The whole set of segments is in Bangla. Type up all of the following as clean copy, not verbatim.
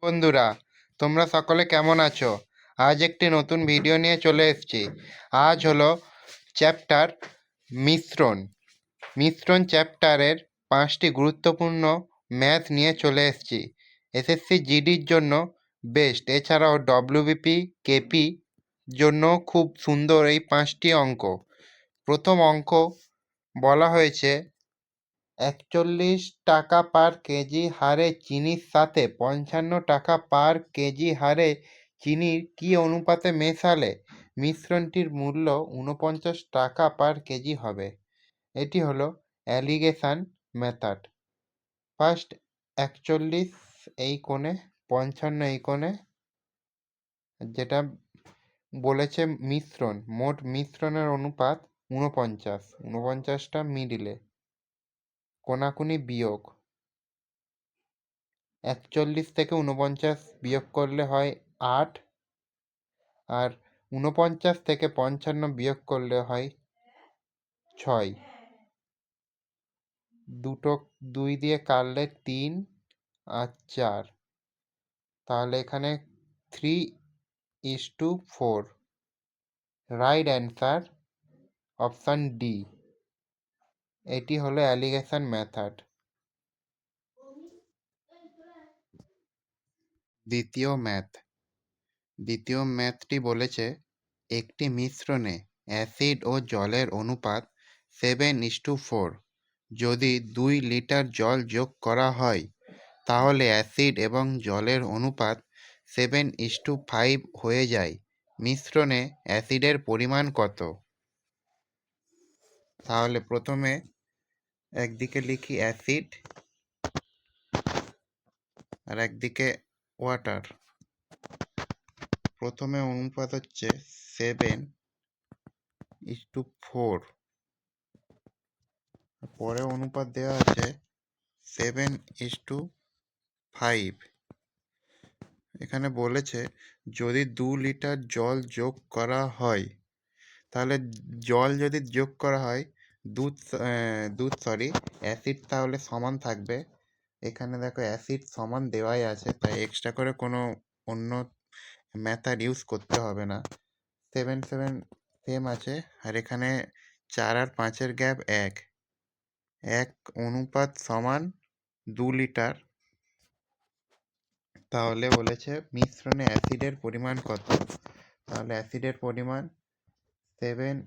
বন্ধুরা, তোমরা সকলে কেমন আছো? আজ একটি নতুন ভিডিও নিয়ে চলে এসেছি। আজ হলো চ্যাপ্টার মিশ্রণ। মিশ্রণ চ্যাপ্টারের 5টি গুরুত্বপূর্ণ ম্যাথ নিয়ে চলে এসেছি। এসএসসি জিডির জন্য বেস্ট, এছাড়াও ডব্লিউবিপি কেপি জন্য খুব সুন্দর এই 5টি অঙ্ক। প্রথম অঙ্ক বলা হয়েছে 41 টাকা পার কেজি হারে চিনির সাথে 55 টাকা পার কেজি হারে চিনির কী অনুপাতে মেশালে মিশ্রণটির মূল্য 49 টাকা পার কেজি হবে? এটি হলো অ্যালিগেশন মেথড। ফার্স্ট 41 এই কোণে, 55 এই কোণে, যেটা বলেছে মিশ্রণ, মোট মিশ্রণের অনুপাত 49, 49টা মিডিলে, কোনাকুনি বিয়োগ। 41 থেকে 49 বিয়োগ করলে হয় 8, আর 49 থেকে 55 বিয়োগ করলে হয় 6। দুটো 2 দিয়ে কাটলে 3 আর 4, তাহলে এখানে 3:4। Right answer option D. এটি হলো অ্যালিগেশন মেথড। দ্বিতীয় ম্যাথটি বলেছে একটি মিশ্রণে অ্যাসিড ও জলের অনুপাত 7:4। যদি 2 লিটার জল যোগ করা হয় তাহলে অ্যাসিড এবং জলের অনুপাত 7:5 হয়ে যায়। মিশ্রণে অ্যাসিডের পরিমাণ কত? তাহলে প্রথমে একদিকে লিখি অ্যাসিড আর একদিকে ওয়াটার। প্রথমে অনুপাত হচ্ছে 7:4, পরে অনুপাত দেওয়া আছে 7:5। এখানে বলেছে যদি 2 লিটার জল যোগ করা হয়, তাহলে জল যদি যোগ করা হয়, অ্যাসিড তাহলে সমান থাকবে। এখানে দেখো অ্যাসিড সমান দেওয়াই আছে, তাই এক্সট্রা করে কোনো অন্য মেথড ইউজ করতে হবে না। 7 7 সেম আছে, আর এখানে 4 আর 5-এর গ্যাপ 1 অনুপাত সমান 2 লিটার। তাহলে বলেছে মিশ্রণে অ্যাসিডের পরিমাণ কত? তাহলে অ্যাসিডের পরিমাণ 7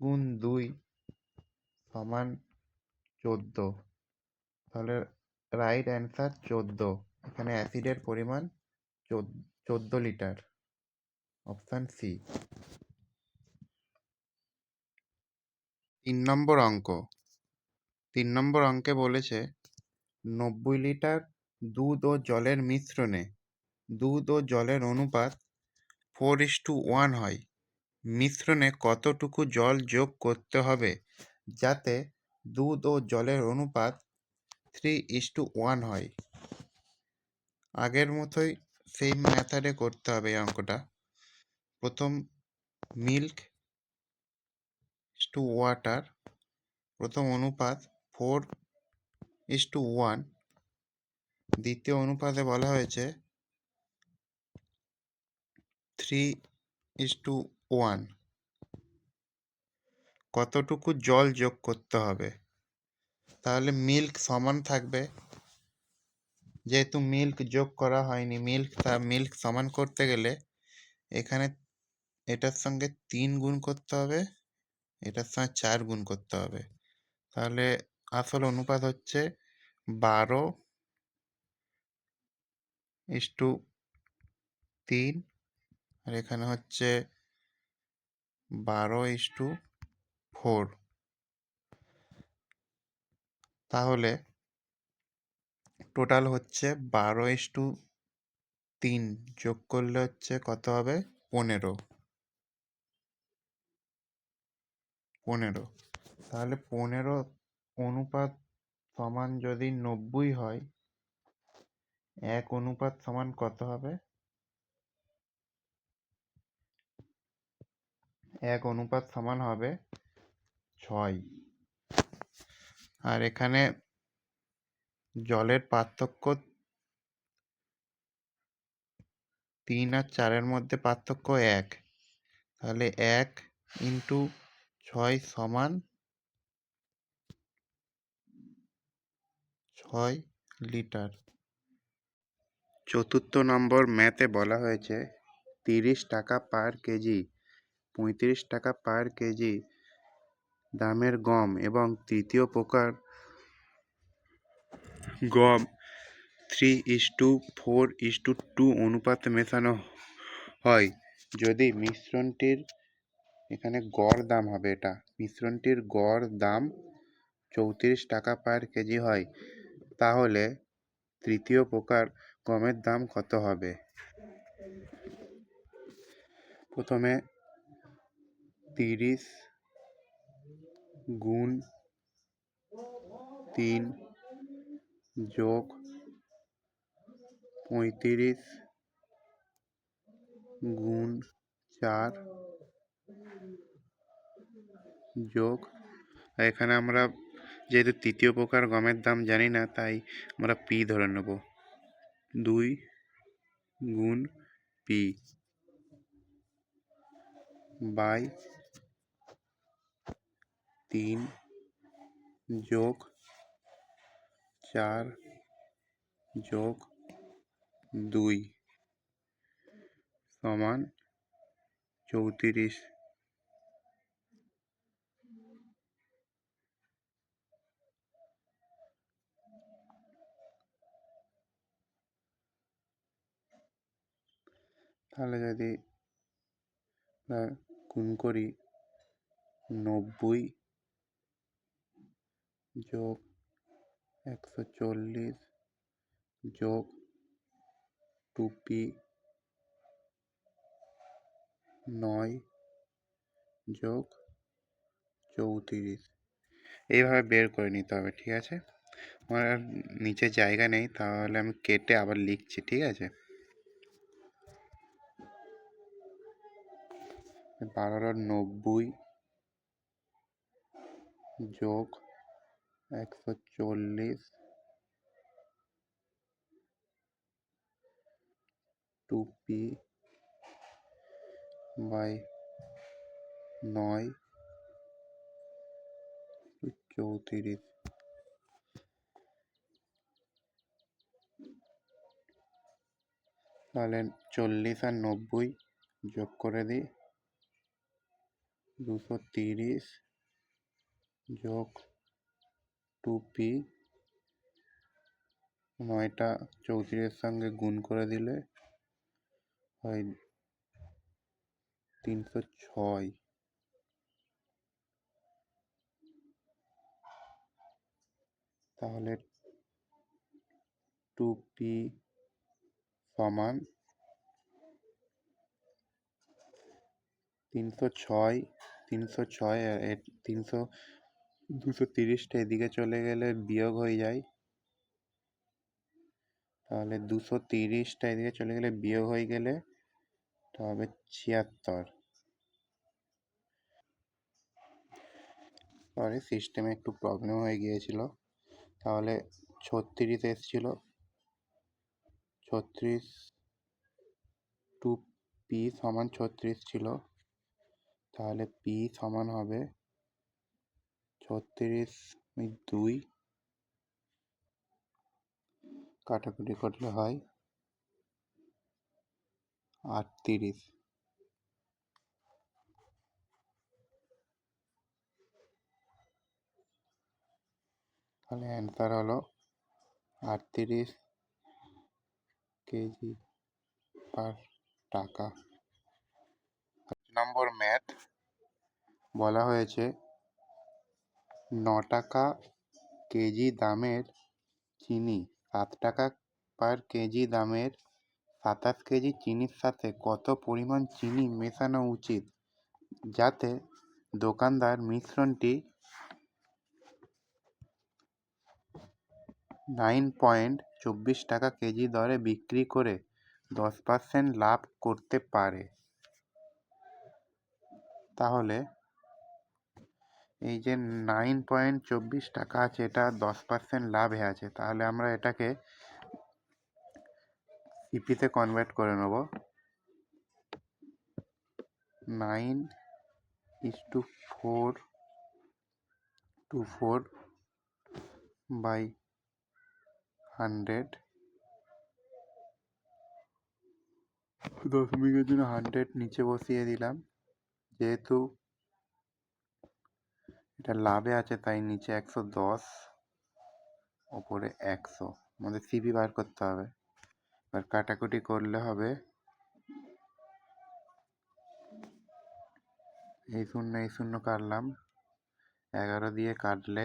গুণ 2 সমান 14। তাহলে রাইট অ্যান্সার 14। এখানে অ্যাসিডের পরিমাণ 14 লিটার, অপশান সি। 3 নম্বর অঙ্কে বলেছে 90 লিটার দুধ ও জলের মিশ্রণে দুধ ও জলের অনুপাত 4:1 হয়। মিশ্রণে কতটুকু জল যোগ করতে হবে যাতে দুধ ও জলের অনুপাত 3:1 হয়? আগের মতোই সেই মেথডে করতে হবে এই অঙ্কটা। প্রথম মিল্ক টু ওয়াটার, প্রথম অনুপাত 4:1। দ্বিতীয় অনুপাতে বলা হয়েছে 3:1। কতটুকু জল যোগ করতে হবে? তাহলে মিল্ক সমান থাকবে, যেহেতু মিল্ক যোগ করা হয়নি, মিল্ক সমান করতে গেলে এখানে এটার সঙ্গে 3 গুণ করতে হবে, এটার সঙ্গে 4 গুণ করতে হবে। তাহলে আসল অনুপাত হচ্ছে 12:3, আর এখানে হচ্ছে 12:4। তাহলে টোটাল হচ্ছে 12:3, যোগ করলে হচ্ছে কত হবে? 15। তাহলে 15 অনুপাত সমান যদি 90 হয়, 1 অনুপাত সমান কত হবে? 1 অনুপাত সমান হবে 6। আর এখানে জলের পার্থক্য 3 আর 4-এর মধ্যে পার্থক্য 1, তাহলে 1 ইন্টু 6 সমান 6 লিটার। 4 নম্বর ম্যাথে বলা হয়েছে 30 টাকা পার কেজি, 35 টাকা পার কেজি দামের গম এবং তৃতীয় প্রকার গম 3:4:2 অনুপাতে মেশানো হয় যদি মিশ্রণটির, এখানে গড় দাম হবে, এটা মিশ্রণটির গড় দাম 34 টাকা পার কেজি হয়, তাহলে তৃতীয় প্রকার গমের দাম কত হবে? প্রথমে 30 গুণ 3 যোগ 35 গুণ 4 যোগ, এখানে আমরা যেহেতু তৃতীয় প্রকার গমের দাম জানি না, তাই আমরা পি ধরে নেব, 2 গুণ পি বাই 3 যোগ 4 যোগ 2 সমান 34। তাহলে যদি গুণ করি 90 যোগ 140 যোগ 2p 9 যোগ 34, এইভাবে বের করে নিতে হবে, ঠিক আছে? আমার আর নিচে জায়গা নেই, তাহলে আমি কেটে আবার লিখছি, ঠিক আছে? 1290 যোগ 140 2p বাই 9 34, তাহলে 40 আর 90 যোগ করে দিই, 230 যোগ 2p, 9টা 34-এর সঙ্গে গুণ করে দিলে হয় 306, তাহলে 2p সমান 306, 306 আর 230টা এদিকে চলে গেলে বিয়োগ হয়ে যায়, তাহলে 230টা এদিকে চলে গেলে বিয়োগ হয়ে গেলে এটা হবে 76। সরি, সিস্টেমে একটু প্রবলেম হয়ে গিয়েছিল, তাহলে 36 এসেছিল, 36 2p সমান 36 ছিল, তাহলে p সমান হবে 36/2, কাটাকুটি করলে হয় 38। তাহলে অ্যান্সার হলো 38 কেজি পার টাকা। নম্বর ম্যাথ বলা হয়েছে 9 টাকা কেজি দামের চিনি 7 টাকা পার কেজি দামের 27 কেজি চিনির সাথে কত পরিমাণ চিনি মেশানো উচিত যাতে দোকানদার মিশ্রণটি 9.24 টাকা কেজি দরে বিক্রি করে 10% লাভ করতে পারে? তাহলে এই যে 9.24 টাকা আছে, এটা 10% লাভে আছে, তাহলে আমরা এটাকে সিপিতে কনভার্ট করে নেব। 9:4:4/100 দশমিকের জন্য 100 নিচে বসিয়ে দিলাম। যেহেতু এটা লাভে আছে তাই নিচে 110, ওপরে 100। আমাদের সিপি বার করতে হবে। এবার কাটাকুটি করলে হবে এই শূন্য কাটলাম, 11 দিয়ে কাটলে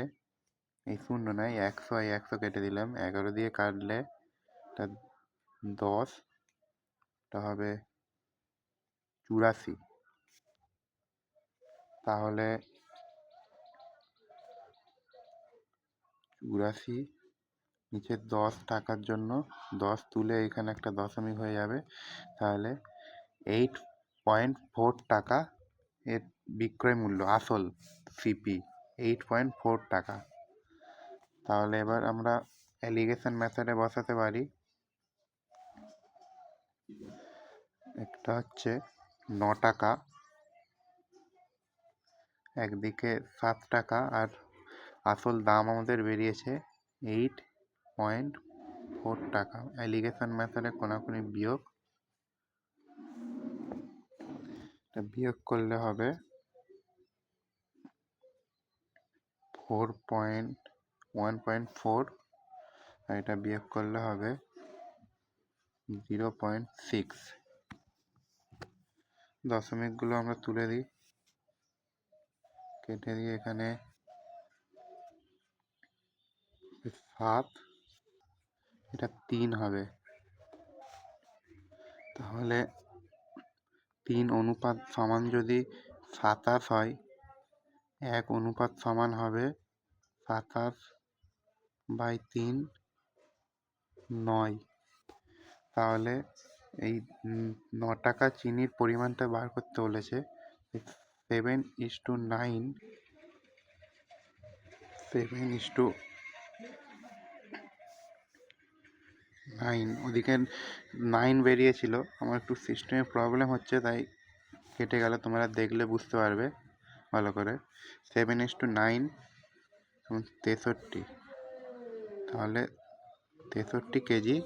এই শূন্য নয় 100, এই 100 কেটে দিলাম, 11 দিয়ে কাটলে এটা 10, এটা হবে 84। তাহলে 84 নিচে 10 টাকার জন্য 10 তুলে এখানে একটা দশমিক হয়ে যাবে, তাহলে 8.4 টাকা এর বিক্রয় মূল্য, আসল সিপি 8.4 টাকা। তাহলে এবার আমরা অ্যালিগেশন মেথডে বসাতে পারি। একটা হচ্ছে 9 টাকা, একদিকে 7 টাকা, আর আসল দাম আমাদের বেরিয়েছে 8.4 টাকা। অ্যালিগেশন মেথডে কোনাকুনি বিয়োগ করলে হবে 1.4, আর এটা বিয়োগ করলে হবে 0.6। দশমিকগুলো আমরা তুলে দিই, কেটে দিয়ে এখানে 7, এটা 3 হবে। তাহলে 3 অনুপাত সমান যদি 27 হয়, 1 অনুপাত সমান হবে 27/3, 9। তাহলে এই 9 টাকা চিনির পরিমাণটা বার করতে বলেছে। 7:9, ওদিকে 9 বেরিয়েছিল। আমার একটু সিস্টেমে প্রবলেম হচ্ছে তাই কেটে গেল, তোমরা দেখলে বুঝতে পারবে ভালো করে। 7:9 63, তাহলে 63 কেজি